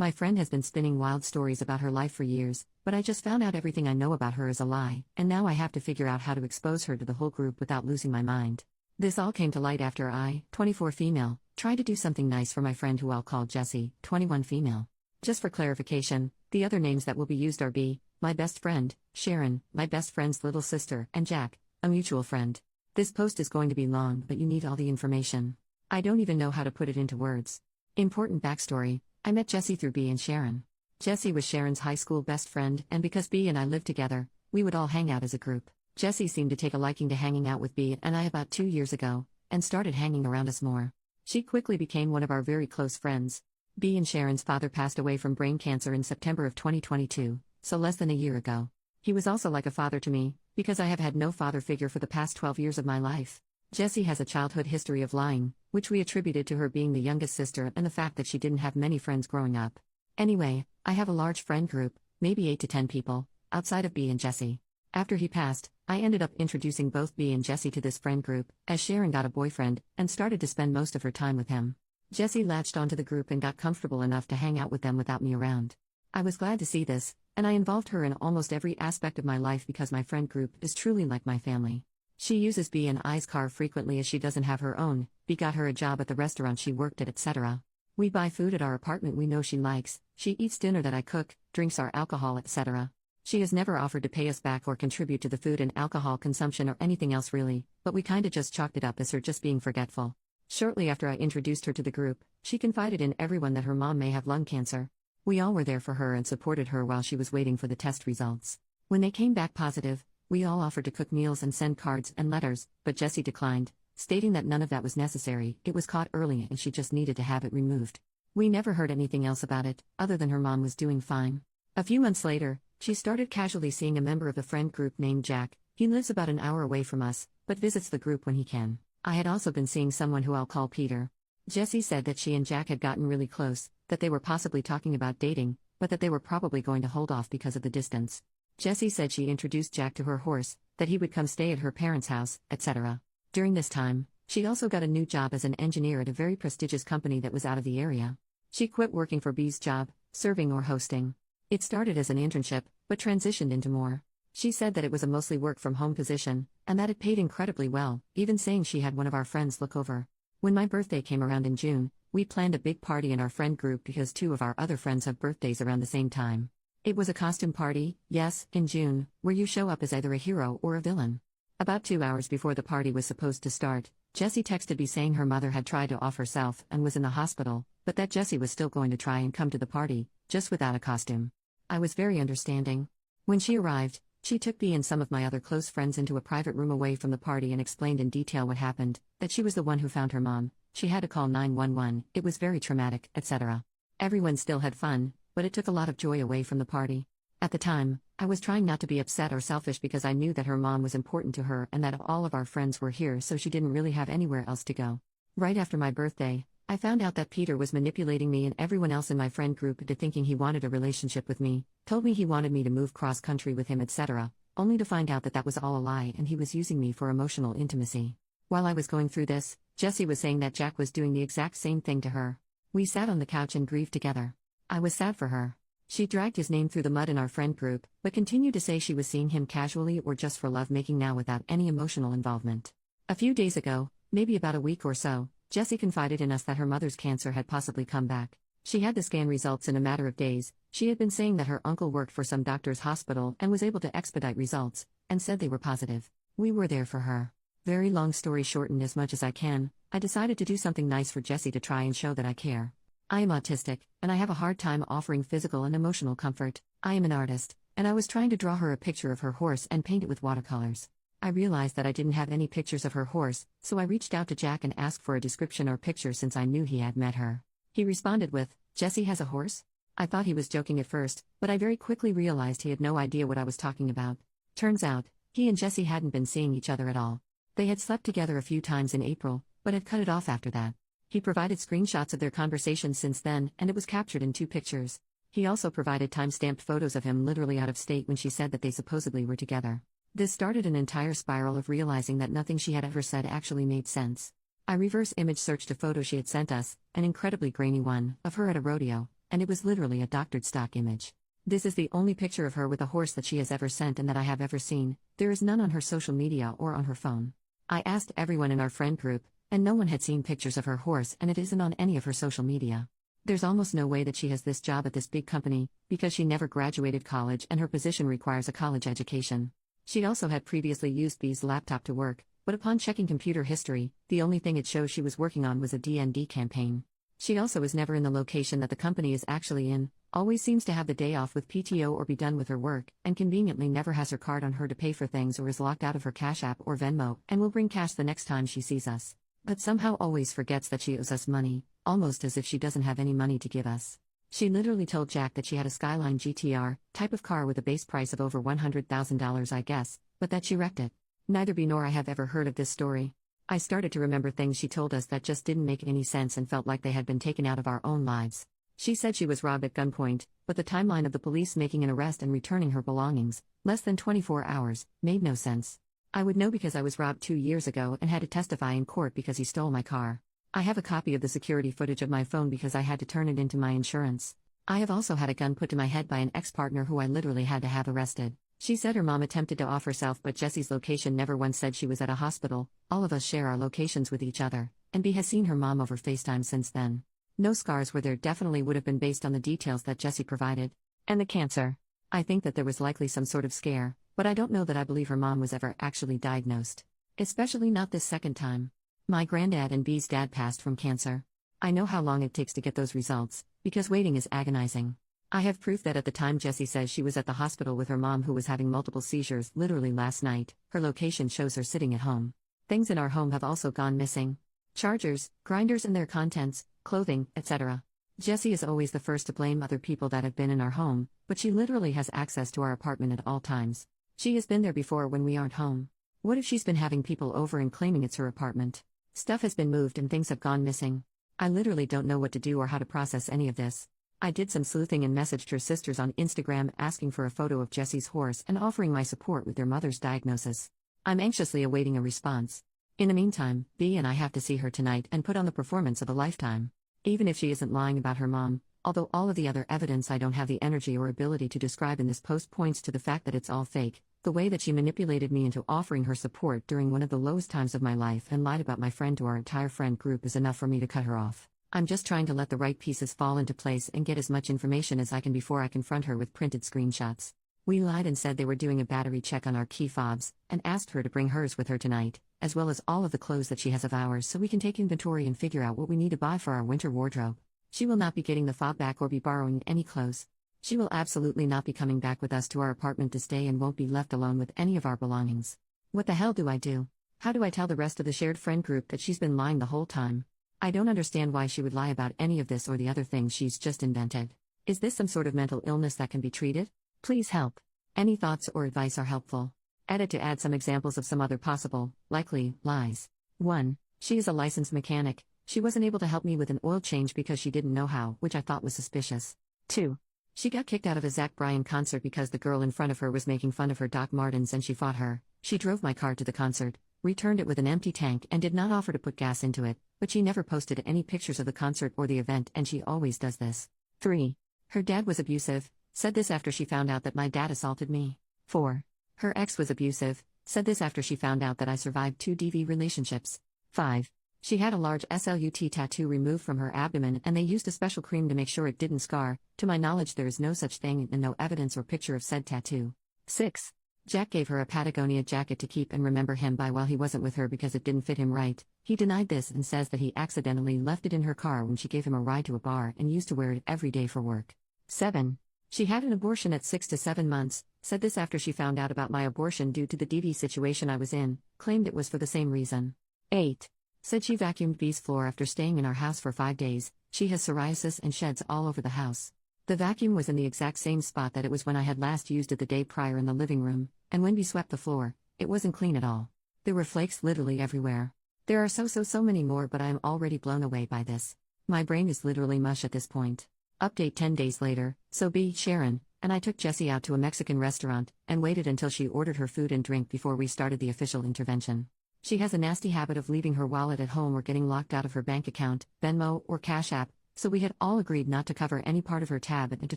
My friend has been spinning wild stories about her life for years, but I just found out everything I know about her is a lie, and now I have to figure out how to expose her to the whole group without losing my mind. This all came to light after I, 24 female, tried to do something nice for my friend who I'll call Jessie, 21 female. Just for clarification, the other names that will be used are B, my best friend, Sharon, my best friend's little sister, and Jack, a mutual friend. This post is going to be long, but you need all the information. I don't even know how to put it into words. Important backstory: I met Jessie through B and Sharon. Jessie was Sharon's high school best friend, and because B and I lived together, we would all hang out as a group. Jessie seemed to take a liking to hanging out with B and I about 2 years ago, and started hanging around us more. She quickly became one of our very close friends. B and Sharon's father passed away from brain cancer in September of 2022, so less than a year ago. He was also like a father to me, because I have had no father figure for the past 12 years of my life. Jessie has a childhood history of lying, which we attributed to her being the youngest sister and the fact that she didn't have many friends growing up. Anyway, I have a large friend group, maybe 8 to 10 people, outside of B and Jessie. After he passed, I ended up introducing both B and Jessie to this friend group, as Sharon got a boyfriend, and started to spend most of her time with him. Jessie latched onto the group and got comfortable enough to hang out with them without me around. I was glad to see this, and I involved her in almost every aspect of my life because my friend group is truly like my family. She uses B and I's car frequently as she doesn't have her own. B got her a job at the restaurant she worked at, etc. We buy food at our apartment we know she likes, she eats dinner that I cook, drinks our alcohol, etc. She has never offered to pay us back or contribute to the food and alcohol consumption or anything else really, but we kinda just chalked it up as her just being forgetful. Shortly after I introduced her to the group, she confided in everyone that her mom may have lung cancer. We all were there for her and supported her while she was waiting for the test results. When they came back positive, we all offered to cook meals and send cards and letters, but Jessie declined, stating that none of that was necessary. It was caught early and she just needed to have it removed. We never heard anything else about it, other than her mom was doing fine. A few months later, she started casually seeing a member of the friend group named Jack. He lives about an hour away from us, but visits the group when he can. I had also been seeing someone who I'll call Peter. Jessie said that she and Jack had gotten really close, that they were possibly talking about dating, but that they were probably going to hold off because of the distance. Jessie said she introduced Jack to her horse, that he would come stay at her parents' house, etc. During this time, she also got a new job as an engineer at a very prestigious company that was out of the area. She quit working for B's job, serving or hosting. It started as an internship, but transitioned into more. She said that it was a mostly work-from-home position, and that it paid incredibly well, even saying she had one of our friends look over. When my birthday came around in June, we planned a big party in our friend group because 2 of our other friends have birthdays around the same time. It was a costume party, yes, in June, where you show up as either a hero or a villain. About 2 hours before the party was supposed to start, Jessie texted me saying her mother had tried to off herself and was in the hospital, but that Jessie was still going to try and come to the party, just without a costume. I was very understanding. When she arrived, she took me and some of my other close friends into a private room away from the party and explained in detail what happened, that she was the one who found her mom, she had to call 911, it was very traumatic, etc. Everyone still had fun, but it took a lot of joy away from the party. At the time, I was trying not to be upset or selfish because I knew that her mom was important to her and that all of our friends were here, so she didn't really have anywhere else to go. Right after my birthday, I found out that Peter was manipulating me and everyone else in my friend group into thinking he wanted a relationship with me, told me he wanted me to move cross-country with him, etc., only to find out that that was all a lie and he was using me for emotional intimacy. While I was going through this, Jessie was saying that Jack was doing the exact same thing to her. We sat on the couch and grieved together. I was sad for her. She dragged his name through the mud in our friend group, but continued to say she was seeing him casually or just for love-making now without any emotional involvement. A few days ago, maybe about a week or so, Jessie confided in us that her mother's cancer had possibly come back. She had the scan results in a matter of days. She had been saying that her uncle worked for some doctor's hospital and was able to expedite results, and said they were positive. We were there for her. Very long story shortened as much as I can, I decided to do something nice for Jessie to try and show that I care. I am autistic, and I have a hard time offering physical and emotional comfort. I am an artist, and I was trying to draw her a picture of her horse and paint it with watercolors. I realized that I didn't have any pictures of her horse, so I reached out to Jack and asked for a description or picture since I knew he had met her. He responded with, "Jessie has a horse?" I thought he was joking at first, but I very quickly realized he had no idea what I was talking about. Turns out, he and Jessie hadn't been seeing each other at all. They had slept together a few times in April, but had cut it off after that. He provided screenshots of their conversation since then, and it was captured in 2 pictures. He also provided time-stamped photos of him literally out of state when she said that they supposedly were together. This started an entire spiral of realizing that nothing she had ever said actually made sense. I reverse image searched a photo she had sent us, an incredibly grainy one, of her at a rodeo, and it was literally a doctored stock image. This is the only picture of her with a horse that she has ever sent and that I have ever seen. There is none on her social media or on her phone. I asked everyone in our friend group, and no one had seen pictures of her horse, and it isn't on any of her social media. There's almost no way that she has this job at this big company, because she never graduated college and her position requires a college education. She also had previously used B's laptop to work, but upon checking computer history, the only thing it shows she was working on was a D&D campaign. She also is never in the location that the company is actually in, always seems to have the day off with PTO or be done with her work, and conveniently never has her card on her to pay for things or is locked out of her Cash App or Venmo and will bring cash the next time she sees us. But somehow always forgets that she owes us money, almost as if she doesn't have any money to give us. She literally told Jack that she had a Skyline GTR, type of car with a base price of over $100,000 I guess, but that she wrecked it. Neither B nor I have ever heard of this story. I started to remember things she told us that just didn't make any sense and felt like they had been taken out of our own lives. She said she was robbed at gunpoint, but the timeline of the police making an arrest and returning her belongings, less than 24 hours, made no sense. I would know because I was robbed 2 years ago and had to testify in court because he stole my car. I have a copy of the security footage of my phone because I had to turn it into my insurance. I have also had a gun put to my head by an ex-partner who I literally had to have arrested. She said her mom attempted to off herself, but Jesse's location never once said she was at a hospital. All of us share our locations with each other, and B has seen her mom over FaceTime since then. No scars were there, definitely would have been based on the details that Jesse provided. And the cancer. I think that there was likely some sort of scare, but I don't know that I believe her mom was ever actually diagnosed. Especially not this second time. My granddad and B's dad passed from cancer. I know how long it takes to get those results, because waiting is agonizing. I have proof that at the time Jessie says she was at the hospital with her mom who was having multiple seizures literally last night, her location shows her sitting at home. Things in our home have also gone missing. Chargers, grinders and their contents, clothing, etc. Jessie is always the first to blame other people that have been in our home, but she literally has access to our apartment at all times. She has been there before when we aren't home. What if she's been having people over and claiming it's her apartment? Stuff has been moved and things have gone missing. I literally don't know what to do or how to process any of this. I did some sleuthing and messaged her sisters on Instagram asking for a photo of Jessie's horse and offering my support with their mother's diagnosis. I'm anxiously awaiting a response. In the meantime, B and I have to see her tonight and put on the performance of a lifetime. Even if she isn't lying about her mom, although all of the other evidence I don't have the energy or ability to describe in this post points to the fact that it's all fake, the way that she manipulated me into offering her support during one of the lowest times of my life and lied about my friend to our entire friend group is enough for me to cut her off. I'm just trying to let the right pieces fall into place and get as much information as I can before I confront her with printed screenshots. We lied and said they were doing a battery check on our key fobs, and asked her to bring hers with her tonight, as well as all of the clothes that she has of ours so we can take inventory and figure out what we need to buy for our winter wardrobe. She will not be getting the fob back or be borrowing any clothes. She will absolutely not be coming back with us to our apartment to stay and won't be left alone with any of our belongings. What the hell do I do? How do I tell the rest of the shared friend group that she's been lying the whole time? I don't understand why she would lie about any of this or the other things she's just invented. Is this some sort of mental illness that can be treated? Please help. Any thoughts or advice are helpful. Edit to add some examples of some other possible, likely, lies. 1. She is a licensed mechanic. She wasn't able to help me with an oil change because she didn't know how, which I thought was suspicious. 2. She got kicked out of a Zach Bryan concert because the girl in front of her was making fun of her Doc Martens and she fought her. She drove my car to the concert, returned it with an empty tank and did not offer to put gas into it, but she never posted any pictures of the concert or the event and she always does this. 3. Her dad was abusive, said this after she found out that my dad assaulted me. 4. Her ex was abusive, said this after she found out that I survived 2 DV relationships. 5. She had a large SLUT tattoo removed from her abdomen and they used a special cream to make sure it didn't scar. To my knowledge there is no such thing and no evidence or picture of said tattoo. 6. Jack gave her a Patagonia jacket to keep and remember him by while he wasn't with her because it didn't fit him right. He denied this and says that he accidentally left it in her car when she gave him a ride to a bar and used to wear it every day for work. 7. She had an abortion at 6 to 7 months, said this after she found out about my abortion due to the DV situation I was in, claimed it was for the same reason. 8. Said she vacuumed B's floor after staying in our house for 5 days. She has psoriasis and sheds all over the house. The vacuum was in the exact same spot that it was when I had last used it the day prior in the living room, and when B swept the floor, it wasn't clean at all. There were flakes literally everywhere. There are so many more, but I am already blown away by this. My brain is literally mush at this point. Update 10 days later, so B, Sharon, and I took Jessie out to a Mexican restaurant, and waited until she ordered her food and drink before we started the official intervention. She has a nasty habit of leaving her wallet at home or getting locked out of her bank account, Venmo, or Cash App, so we had all agreed not to cover any part of her tab and to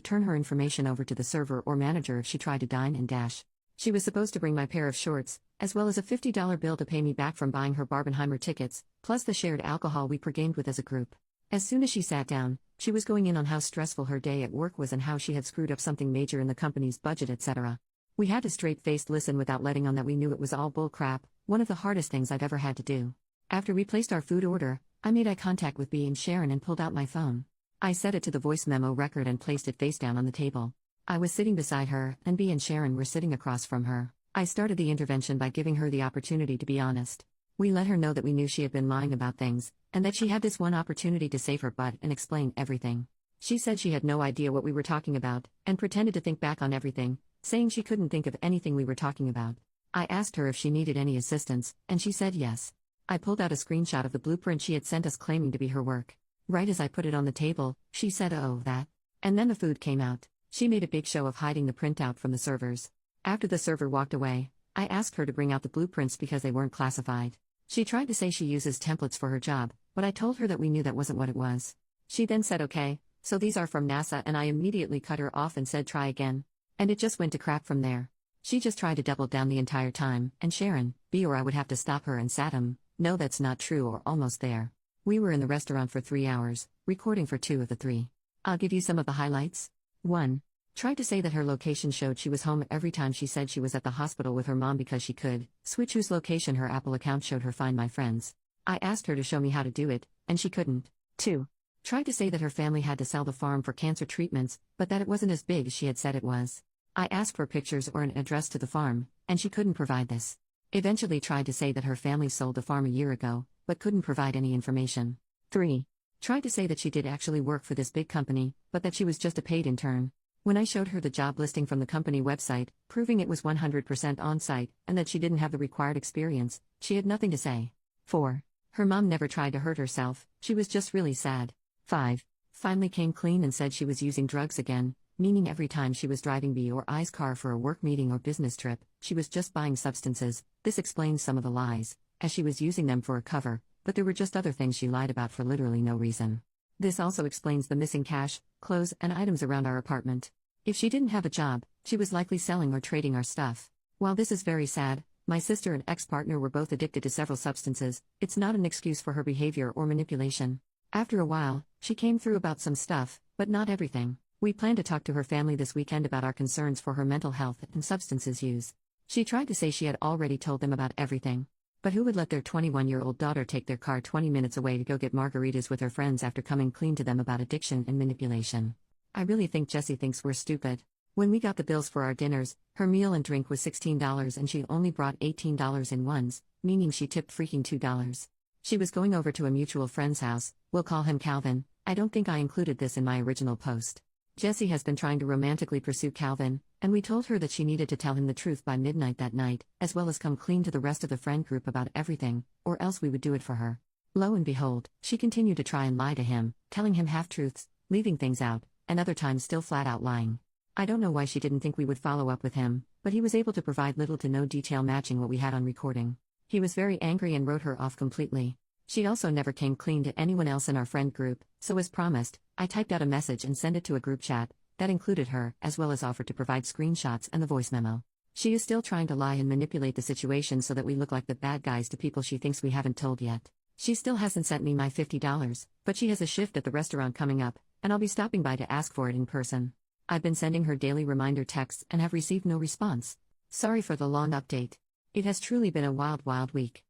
turn her information over to the server or manager if she tried to dine and dash. She was supposed to bring my pair of shorts, as well as a $50 bill to pay me back from buying her Barbenheimer tickets, plus the shared alcohol we pre-gamed with as a group. As soon as she sat down, she was going in on how stressful her day at work was and how she had screwed up something major in the company's budget, etc. We had to straight-faced listen without letting on that we knew it was all bull crap, one of the hardest things I've ever had to do. After we placed our food order, I made eye contact with B and Sharon and pulled out my phone. I set it to the voice memo record and placed it face down on the table. I was sitting beside her, and B and Sharon were sitting across from her. I started the intervention by giving her the opportunity to be honest. We let her know that we knew she had been lying about things, and that she had this one opportunity to save her butt and explain everything. She said she had no idea what we were talking about, and pretended to think back on everything, saying she couldn't think of anything we were talking about. I asked her if she needed any assistance, and she said yes. I pulled out a screenshot of the blueprint she had sent us claiming to be her work. Right as I put it on the table, she said, "Oh, that." And then the food came out. She made a big show of hiding the printout from the servers. After the server walked away, I asked her to bring out the blueprints because they weren't classified. She tried to say she uses templates for her job, but I told her that we knew that wasn't what it was. She then said, "Okay, so these are from NASA," and I immediately cut her off and said, "Try again." And it just went to crap from there. She just tried to double down the entire time, and Sharon, B, or I would have to stop her and Satam, "No, that's not true," or almost there. We were in the restaurant for 3 hours, recording for 2 of the 3. I'll give you some of the highlights. 1. Tried to say that her location showed she was home every time she said she was at the hospital with her mom because she could switch whose location her Apple account showed her Find My Friends. I asked her to show me how to do it, and she couldn't. 2. Tried to say that her family had to sell the farm for cancer treatments, but that it wasn't as big as she had said it was. I asked for pictures or an address to the farm, and she couldn't provide this. Eventually tried to say that her family sold the farm a year ago, but couldn't provide any information. 3. Tried to say that she did actually work for this big company, but that she was just a paid intern. When I showed her the job listing from the company website, proving it was 100% on-site, and that she didn't have the required experience, she had nothing to say. 4. Her mom never tried to hurt herself, she was just really sad. 5. Finally came clean and said she was using drugs again, meaning every time she was driving B or I's car for a work meeting or business trip, she was just buying substances. This explains some of the lies, as she was using them for a cover, but there were just other things she lied about for literally no reason. This also explains the missing cash, clothes, and items around our apartment. If she didn't have a job, she was likely selling or trading our stuff. While this is very sad, my sister and ex-partner were both addicted to several substances. It's not an excuse for her behavior or manipulation. After a while, she came through about some stuff, but not everything. We plan to talk to her family this weekend about our concerns for her mental health and substances use. She tried to say she had already told them about everything. But who would let their 21-year-old daughter take their car 20 minutes away to go get margaritas with her friends after coming clean to them about addiction and manipulation? I really think Jessie thinks we're stupid. When we got the bills for our dinners, her meal and drink was $16 and she only brought $18 in ones, meaning she tipped freaking $2. She was going over to a mutual friend's house, we'll call him Calvin. I don't think I included this in my original post. Jessie has been trying to romantically pursue Calvin, and we told her that she needed to tell him the truth by midnight that night, as well as come clean to the rest of the friend group about everything, or else we would do it for her. Lo and behold, she continued to try and lie to him, telling him half-truths, leaving things out, and other times still flat-out lying. I don't know why she didn't think we would follow up with him, but he was able to provide little to no detail matching what we had on recording. He was very angry and wrote her off completely. She also never came clean to anyone else in our friend group, so as promised, I typed out a message and sent it to a group chat that included her, as well as offered to provide screenshots and the voice memo. She is still trying to lie and manipulate the situation so that we look like the bad guys to people she thinks we haven't told yet. She still hasn't sent me my $50, but she has a shift at the restaurant coming up, and I'll be stopping by to ask for it in person. I've been sending her daily reminder texts and have received no response. Sorry for the long update. It has truly been a wild, wild week.